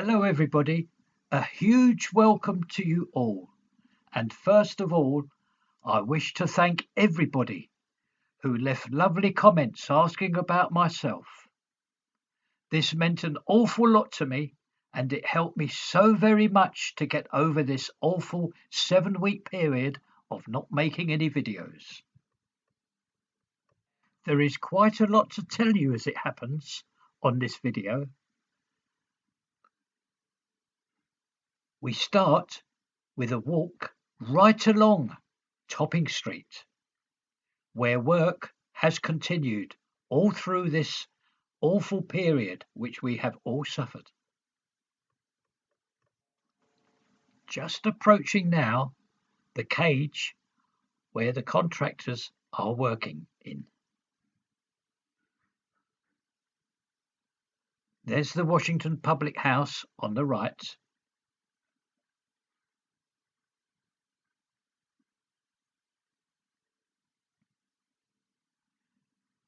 Hello, everybody. A huge welcome to you all. And first of all, I wish to thank everybody who left lovely comments asking about myself. This meant an awful lot to me, and it helped me so very much to get over this awful 7-week period of not making any videos. There is quite a lot to tell you as it happens on this video. We start with a walk right along Topping Street, where work has continued all through this awful period which we have all suffered. Just approaching now the cage where the contractors are working in. There's the Washington Public House on the right.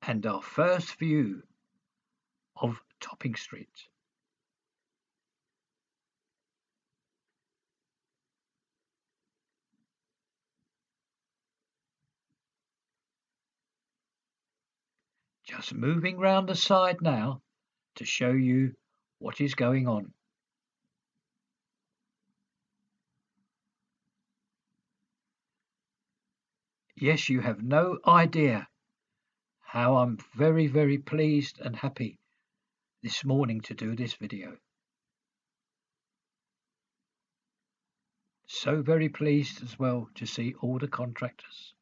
And our first view of Topping Street. Just moving round the side now to show you what is going on. Yes, you have no idea how I'm very, very pleased and happy this morning to do this video. So very pleased as well to see all the contractors.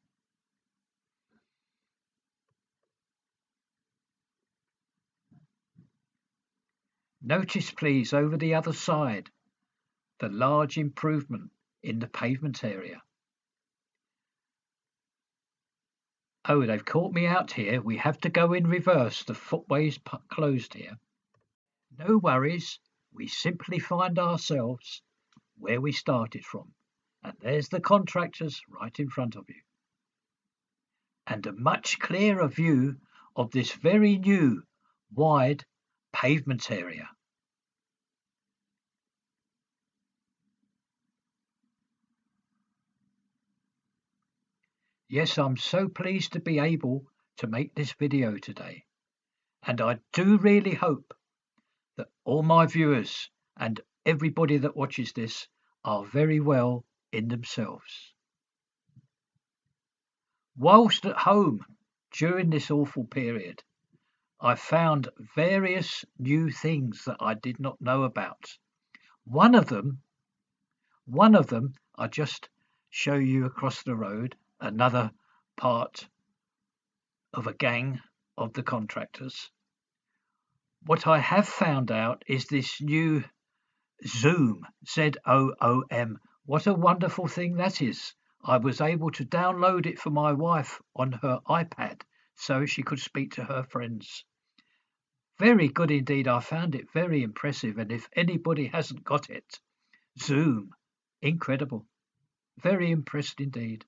Notice please over the other side the large improvement in the pavement area. Oh, they've caught me out here. We have to go in reverse. The footway's closed here. No worries. We simply find ourselves where we started from. And there's the contractors right in front of you. And a much clearer view of this very new, wide pavement area. Yes, I'm so pleased to be able to make this video today. And I do really hope that all my viewers and everybody that watches this are very well in themselves. Whilst at home during this awful period, I found various new things that I did not know about. One of them I just show you across the road, another part of a gang of the contractors. What I have found out is this new Zoom, Zoom. What a wonderful thing that is. I was able to download it for my wife on her iPad so she could speak to her friends. Very good indeed. I found it very impressive. And if anybody hasn't got it, Zoom, incredible. Very impressed indeed.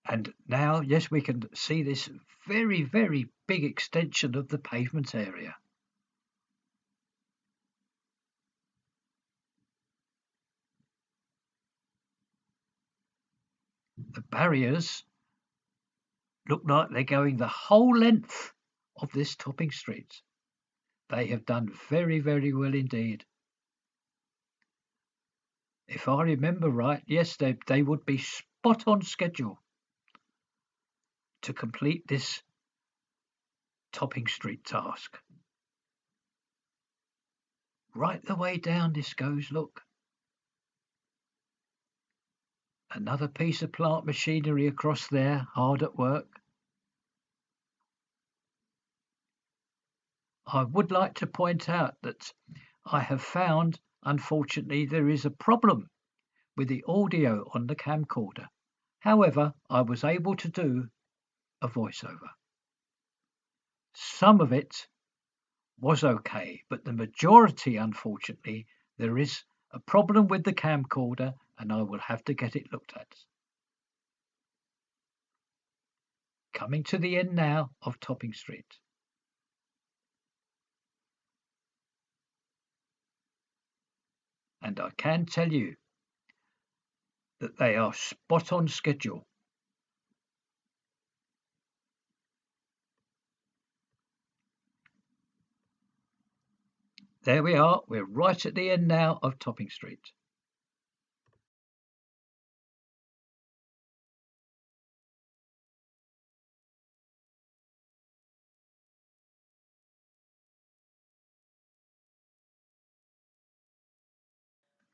And now, yes, we can see this very, very big extension of the pavement area. The barriers look like they're going the whole length of this Topping Street. They have done very, very well indeed. If I remember right, yes, they would be spot on schedule to complete this Topping Street task. Right the way down this goes, look. Another piece of plant machinery across there, hard at work. I would like to point out that I have found, unfortunately, there is a problem with the audio on the camcorder. However, I was able to do a voiceover. Some of it was okay, but the majority, unfortunately, there is a problem with the camcorder and I will have to get it looked at. Coming to the end now of Topping Street. And I can tell you that they are spot on schedule. There we are. We're right at the end now of Topping Street.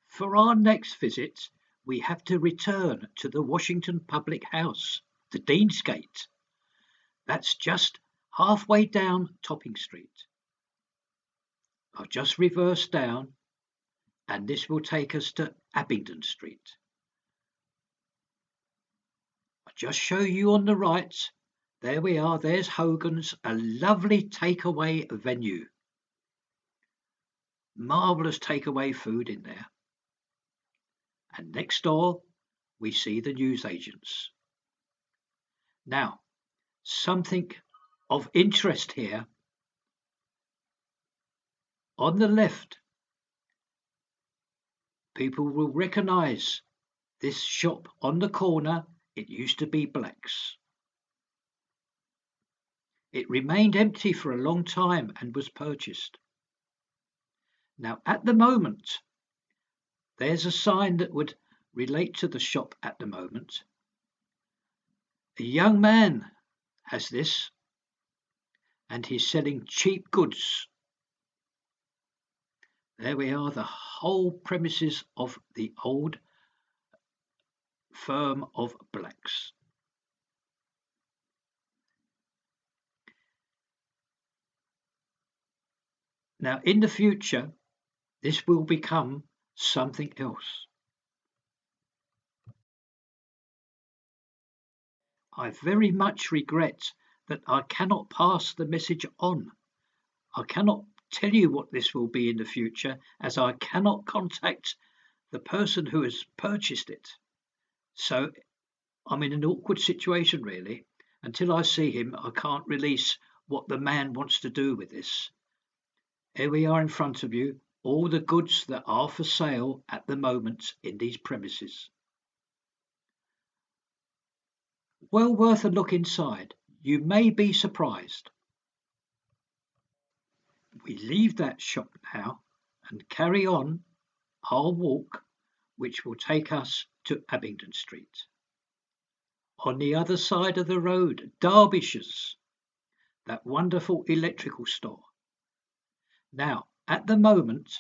For our next visit, we have to return to the Washington Public House, the Deansgate. That's just halfway down Topping Street. I'll just reverse down, and this will take us to Abington Street. I'll just show you on the right. There we are. There's Hogan's, a lovely takeaway venue. Marvellous takeaway food in there. And next door, we see the newsagents. Now, something of interest here. On the left, people will recognise this shop on the corner. It used to be Black's. It remained empty for a long time and was purchased. Now, at the moment, there's a sign that would relate to the shop at the moment. A young man has this, and he's selling cheap goods. There we are, the whole premises of the old firm of Black's. Now, in the future, this will become something else. I very much regret that I cannot pass the message on. I cannot tell you what this will be in the future, as I cannot contact the person who has purchased it. So I'm in an awkward situation, really. Until I see him, I can't release what the man wants to do with this. Here we are in front of you, all the goods that are for sale at the moment in these premises. Well worth a look inside. You may be surprised. We leave that shop now and carry on our walk, which will take us to Abington Street. On the other side of the road, Derbyshire's, that wonderful electrical store. Now, at the moment,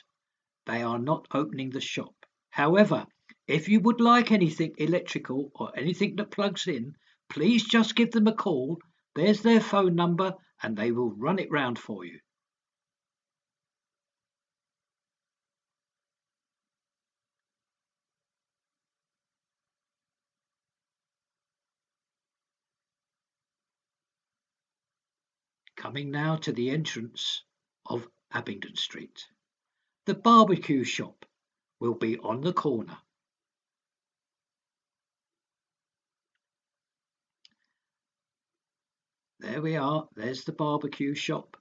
they are not opening the shop. However, if you would like anything electrical or anything that plugs in, please just give them a call. There's their phone number and they will run it round for you. Coming now to the entrance of Abington Street. The barbecue shop will be on the corner. There we are, there's the barbecue shop.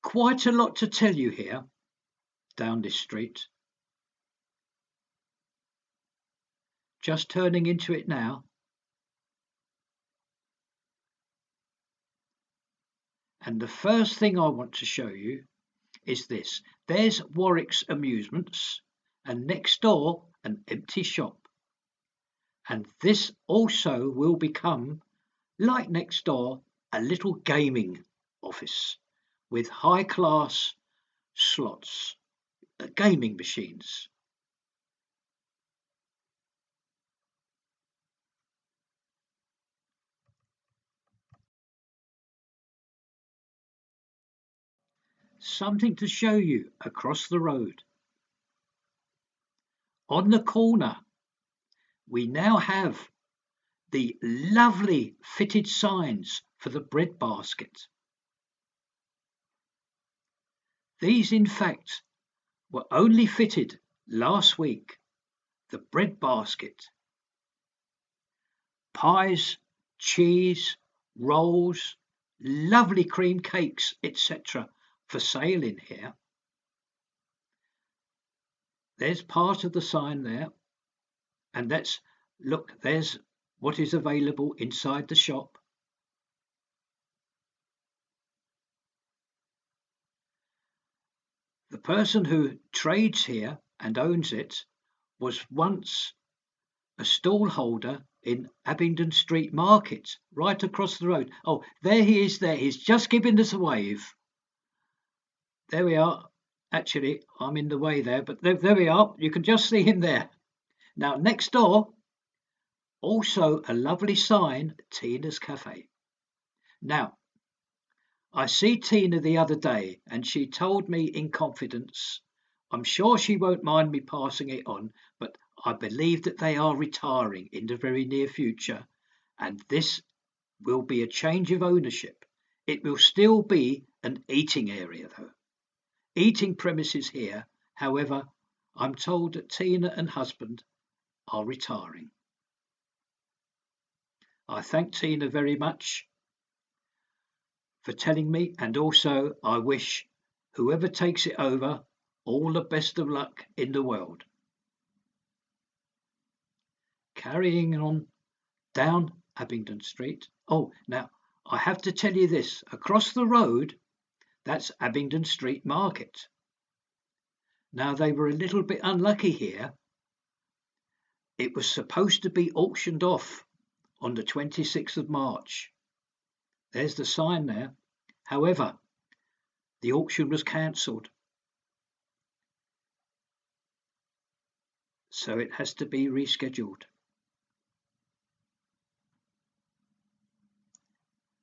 Quite a lot to tell you here, down this street. Just turning into it now. And the first thing I want to show you is this. There's Warwick's Amusements, and next door an empty shop. And this also will become, like next door, a little gaming office with high-class slots, gaming machines. Something to show you across the road. On the corner, we now have the lovely fitted signs for the bread basket. These, in fact, were only fitted last week. The bread basket. Pies, cheese, rolls, lovely cream cakes, etc. for sale in here. There's part of the sign there, and let's look, there's what is available inside the shop. The person who trades here and owns it was once a stall holder in Abington Street Market, right across the road. Oh, there he is there. He's just giving us a wave. There we are. Actually, I'm in the way there, but there we are. You can just see him there. Now, next door, also a lovely sign, Tina's Cafe. Now, I see Tina the other day, and she told me in confidence, I'm sure she won't mind me passing it on, but I believe that they are retiring in the very near future, and this will be a change of ownership. It will still be an eating area, though. Eating premises here, however, I'm told that Tina and husband are retiring. I thank Tina very much for telling me, and also I wish whoever takes it over all the best of luck in the world. Carrying on down Abington Street. Oh, now I have to tell you this, across the road, that's Abington Street Market. Now they were a little bit unlucky here. It was supposed to be auctioned off on the 26th of March. There's the sign there. However, the auction was cancelled. So it has to be rescheduled.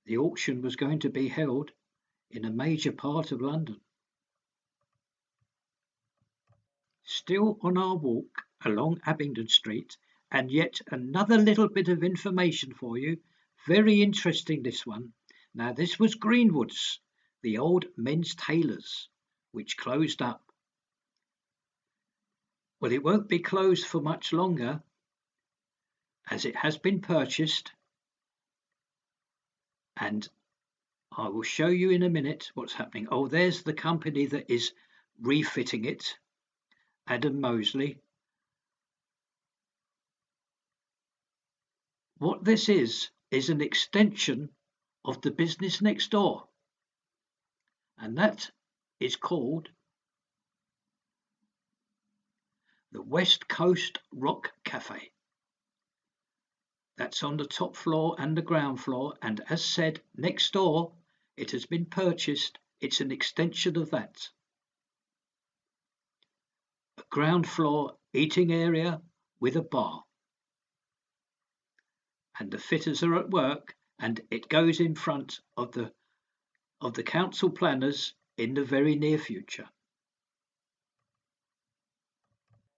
The auction was going to be held in a major part of London. Still on our walk along Abington Street, and yet another little bit of information for you. Very interesting, this one. Now, this was Greenwood's, the old men's tailors, which closed up. Well, it won't be closed for much longer, as it has been purchased, and I will show you in a minute what's happening. Oh, there's the company that is refitting it, Adam Mosley. What this is an extension of the business next door, and that is called the West Coast Rock Cafe. That's on the top floor and the ground floor, and as said, next door it has been purchased. It's an extension of that. A ground floor eating area with a bar. And the fitters are at work, and it goes in front of the council planners in the very near future.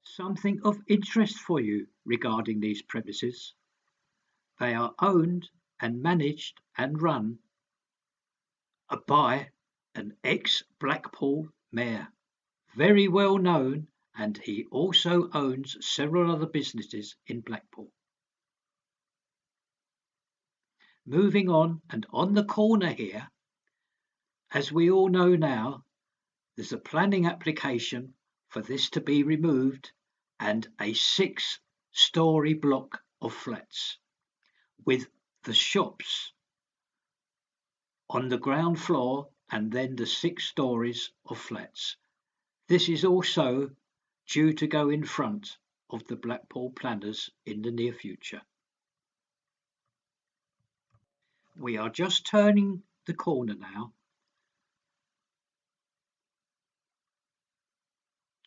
Something of interest for you regarding these premises. They are owned and managed and run by an ex-Blackpool mayor, very well known, and he also owns several other businesses in Blackpool. Moving on, and on the corner here, as we all know now, there's a planning application for this to be removed, and a 6-story block of flats with the shops on the ground floor and then the 6 stories of flats. This is also due to go in front of the Blackpool planners in the near future. We are just turning the corner now.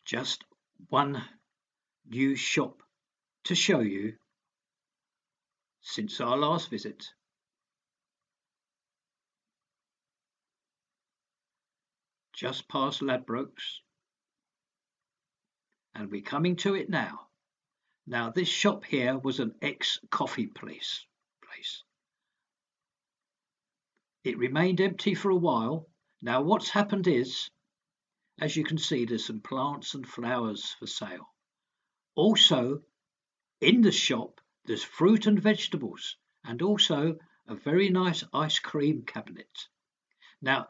Just one new shop to show you since our last visit. Just past Ladbrokes, and we're coming to it now. Now, this shop here was an ex-coffee place. It remained empty for a while. Now, what's happened is, as you can see, there's some plants and flowers for sale. Also, in the shop, there's fruit and vegetables, and also a very nice ice cream cabinet. Now,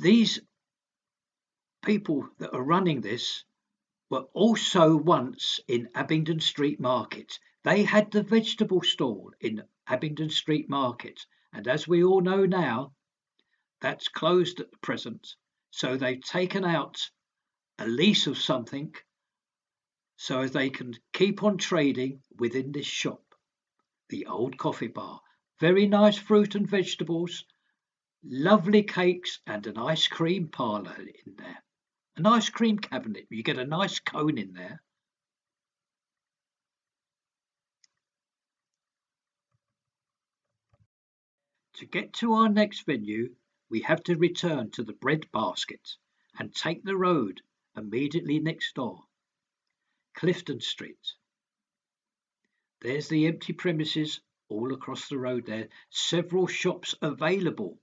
these people that are running this were also once in Abington Street Market. They had the vegetable stall in Abington Street Market, and as we all know now, that's closed at the present. So they've taken out a lease of something so as they can keep on trading within this shop, the old coffee bar. Very nice fruit and vegetables, lovely cakes, and an ice cream parlour in there. An ice cream cabinet. You get a nice cone in there. To get to our next venue, we have to return to the bread basket and take the road immediately next door, Clifton Street. There's the empty premises all across the road there. Several shops available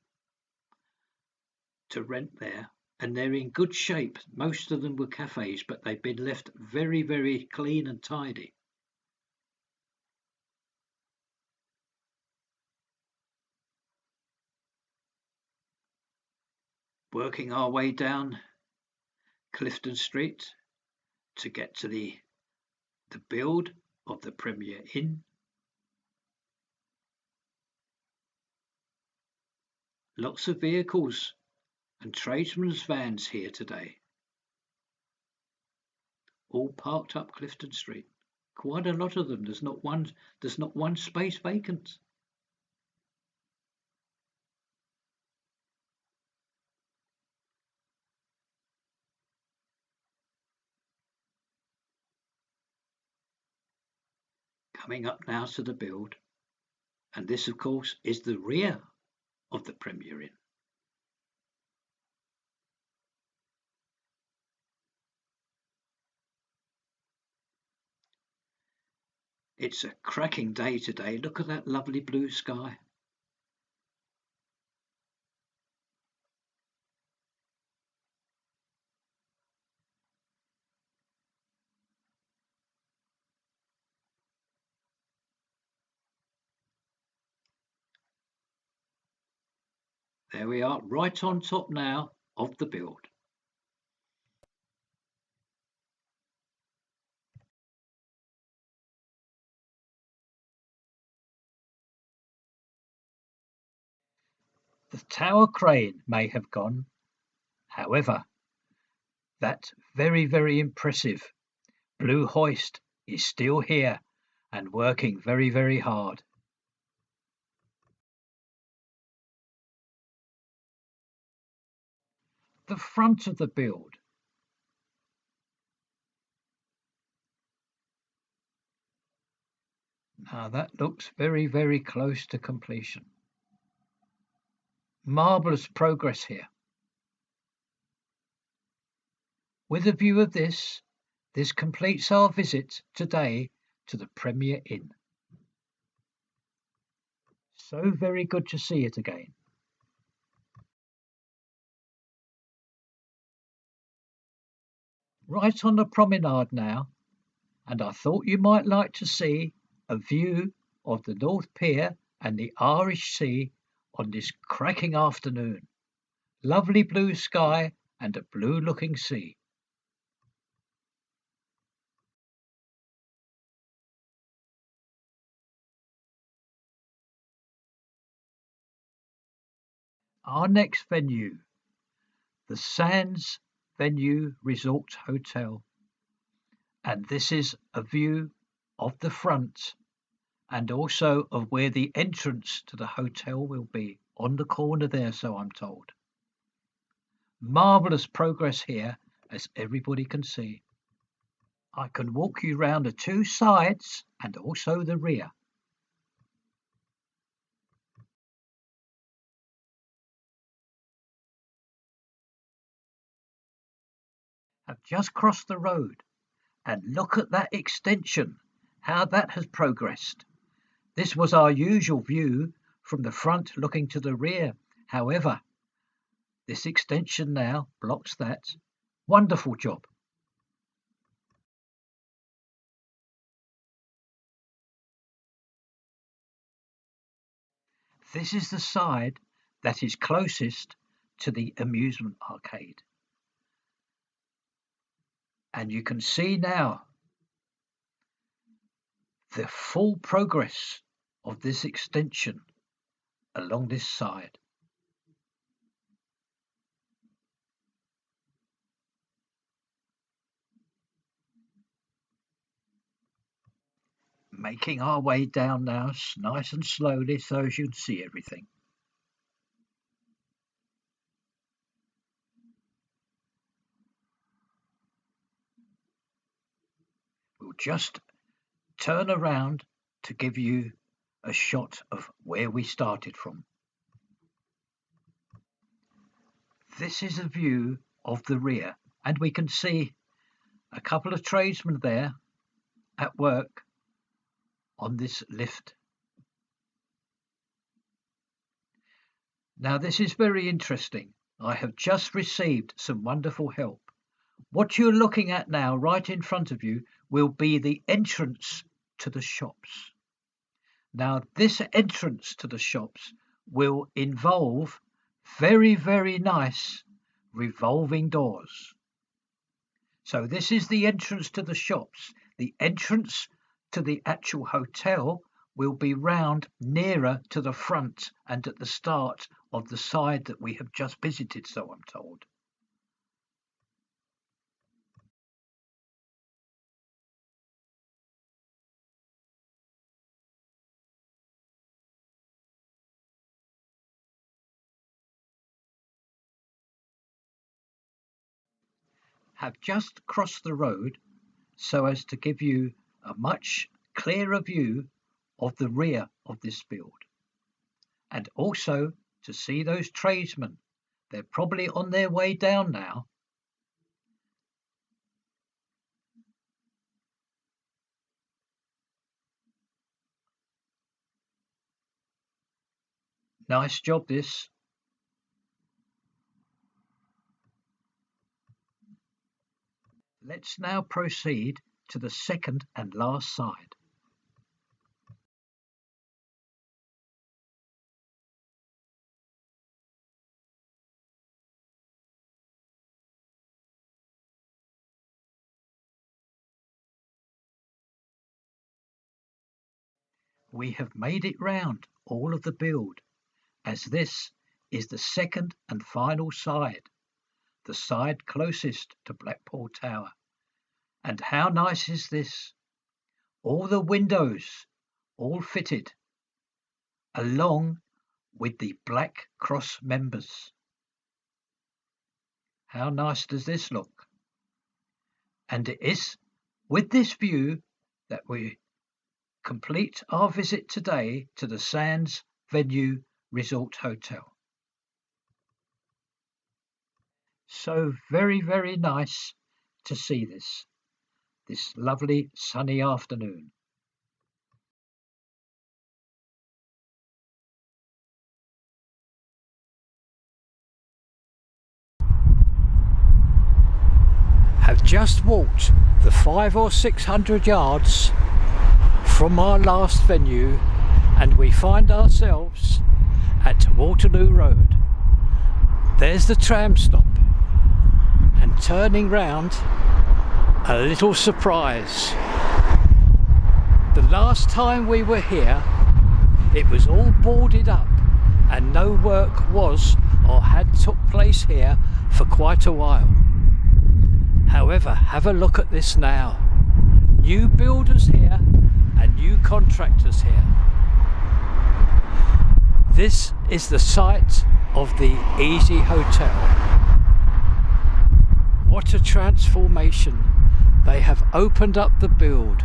to rent there, and they're in good shape. Most of them were cafes, but they've been left very, very clean and tidy. Working our way down Clifton Street to get to the build of the Premier Inn. Lots of vehicles and tradesmen's vans here today, all parked up Clifton Street. Quite a lot of them. There's not one space vacant. Coming up now to the build, and this, of course, is the rear of the Premier Inn. It's a cracking day today. Look at that lovely blue sky. There we are, right on top now of the build. The tower crane may have gone. However, that very, very impressive blue hoist is still here and working very, very hard. The front of the build. Now that looks very, very close to completion. Marvellous progress here. With a view of this completes our visit today to the Premier Inn. So very good to see it again. Right on the promenade now, and I thought you might like to see a view of the North Pier and the Irish Sea on this cracking afternoon. Lovely blue sky and a blue looking sea. Our next venue, the Sands Venue Resort Hotel, and this is a view of the front and also of where the entrance to the hotel will be, on the corner there, so I'm told. Marvellous progress here, as everybody can see. I can walk you round the two sides and also the rear. I've just crossed the road and look at that extension, how that has progressed. This was our usual view from the front looking to the rear. However, this extension now blocks that. Wonderful job. This is the side that is closest to the amusement arcade. And you can see now the full progress of this extension along this side. Making our way down now, nice and slowly, so as you can see everything. We'll just turn around to give you a shot of where we started from. This is a view of the rear, and we can see a couple of tradesmen there at work on this lift. Now this is very interesting. I have just received some wonderful help. What you're looking at now right in front of you will be the entrance to the shops. Now this entrance to the shops will involve very, very nice revolving doors. So this is the entrance to the shops. The entrance to the actual hotel will be round nearer to the front and at the start of the side that we have just visited, so I'm told. Have just crossed the road so as to give you a much clearer view of the rear of this build, and also to see those tradesmen. They're probably on their way down now. Nice job this. Let's now proceed to the second and last side. We have made it round all of the build, as this is the second and final side, the side closest to Blackpool Tower. And how nice is this? All the windows, all fitted, along with the Black Cross members. How nice does this look? And it is with this view that we complete our visit today to the Sands Venue Resort Hotel. So very, very nice to see this lovely sunny afternoon. Have just walked the 500 or 600 yards from our last venue, and we find ourselves at Waterloo Road. There's the tram stop, and turning round, a little surprise. The last time we were here, it was all boarded up and no work was or had took place here for quite a while. However, have a look at this now. New builders here and new contractors here. This is the site of the Easy Hotel. What a transformation. They have opened up the build.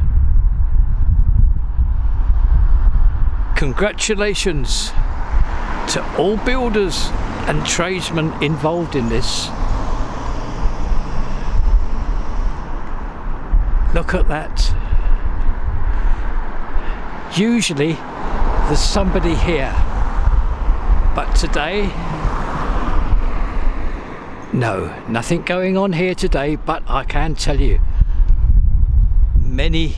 Congratulations to all builders and tradesmen involved in this. Look at that. Usually there's somebody here, but today, no, nothing going on here today, but I can tell you many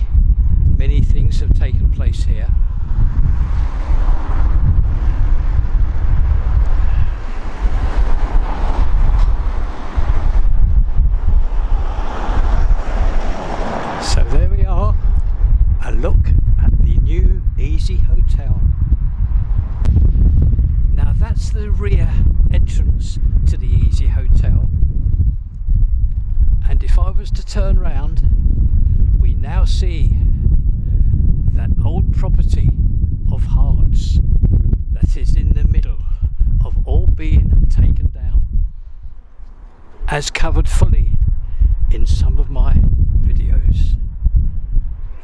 things have taken place here. that's the rear entrance to the Easy Hotel, and if I was to turn round, we now see that old property of Hearts that is in the middle of all being taken down, as covered fully in some of my videos.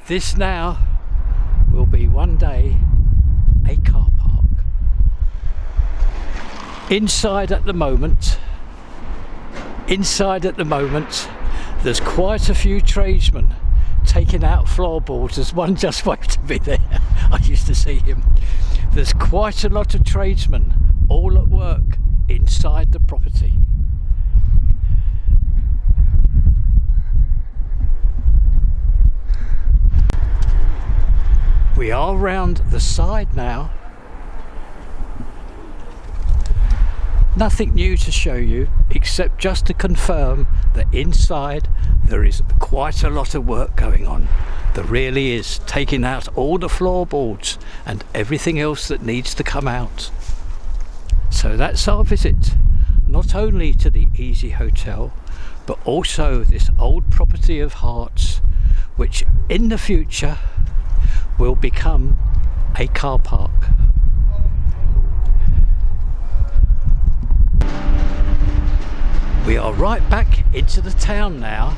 This now will be one day a car park. Inside at the moment, there's quite a few tradesmen taking out floorboards. There's one just waved to me there. I used to see him. There's quite a lot of tradesmen all at work inside the property. We are round the side now. Nothing new to show you, except just to confirm that inside there is quite a lot of work going on. There really is, taking out all the floorboards and everything else that needs to come out. So that's our visit, not only to the Easy Hotel, but also this old property of Hearts, which in the future will become a car park. We are right back into the town now.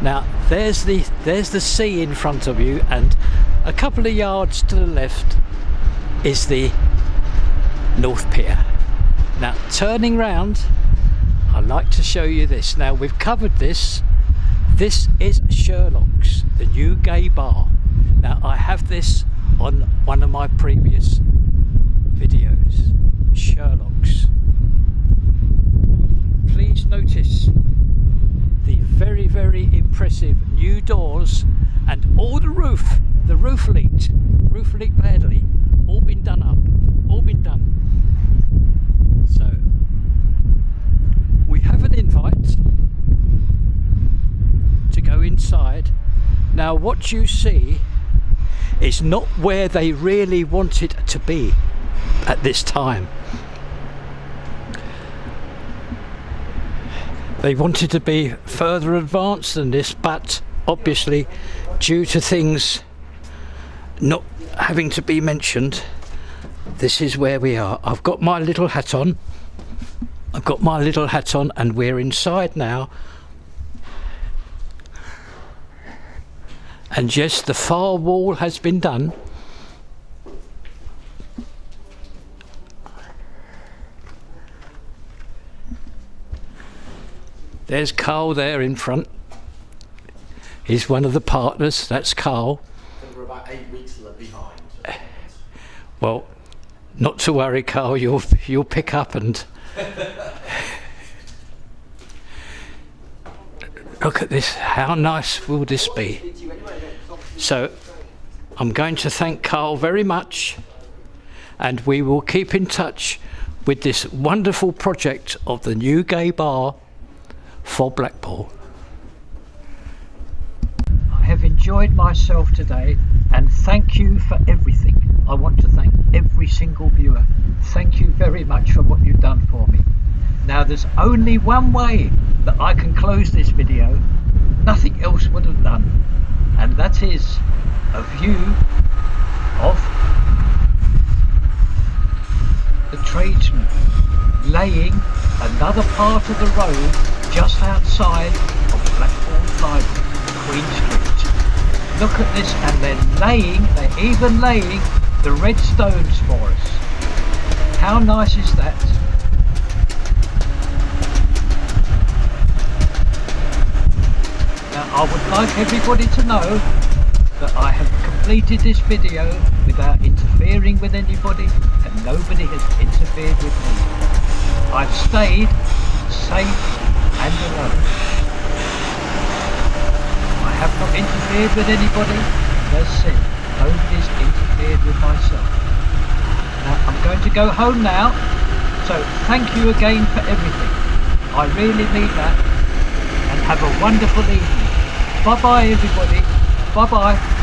Now there's the sea in front of you, and a couple of yards to the left is the North Pier. Now turning round, I'd like to show you this. Now we've covered this. This is Sherlock's, the new gay bar. Now I have this on one of my previous videos, Sherlock's. Please notice the very, very impressive new doors, and all the roof leaked badly, all been done up, all been done. So we have an invite to go inside. Now what you see is not where they really want it to be at this time. They wanted to be further advanced than this, but obviously due to things not having to be mentioned, this is where we are. I've got my little hat on, and we're inside now. And yes, the far wall has been done. There's Carl there in front. He's one of the partners. That's Carl. We're about 8 weeks behind. Well, not to worry, Carl. You'll pick up and look at this. How nice will this be? So I'm going to thank Carl very much, and we will keep in touch with this wonderful project of the new gay bar for Blackpool. I have enjoyed myself today, and thank you for everything. I want to thank every single viewer. Thank you very much for what you've done for me. Now there's only one way that I can close this video. Nothing else would have done, and that is a view of the tradesmen laying another part of the road just outside of Blackpool Library, Queen Street. Look at this, and they're even laying the red stones for us. How nice is that? Now I would like everybody to know that I have completed this video without interfering with anybody, and nobody has interfered with me. I've stayed safe and alone. I have not interfered with anybody. As said, nobody's interfered with myself. Now I'm going to go home now, so thank you again for everything. I really mean that, and have a wonderful evening. Bye bye everybody. Bye bye.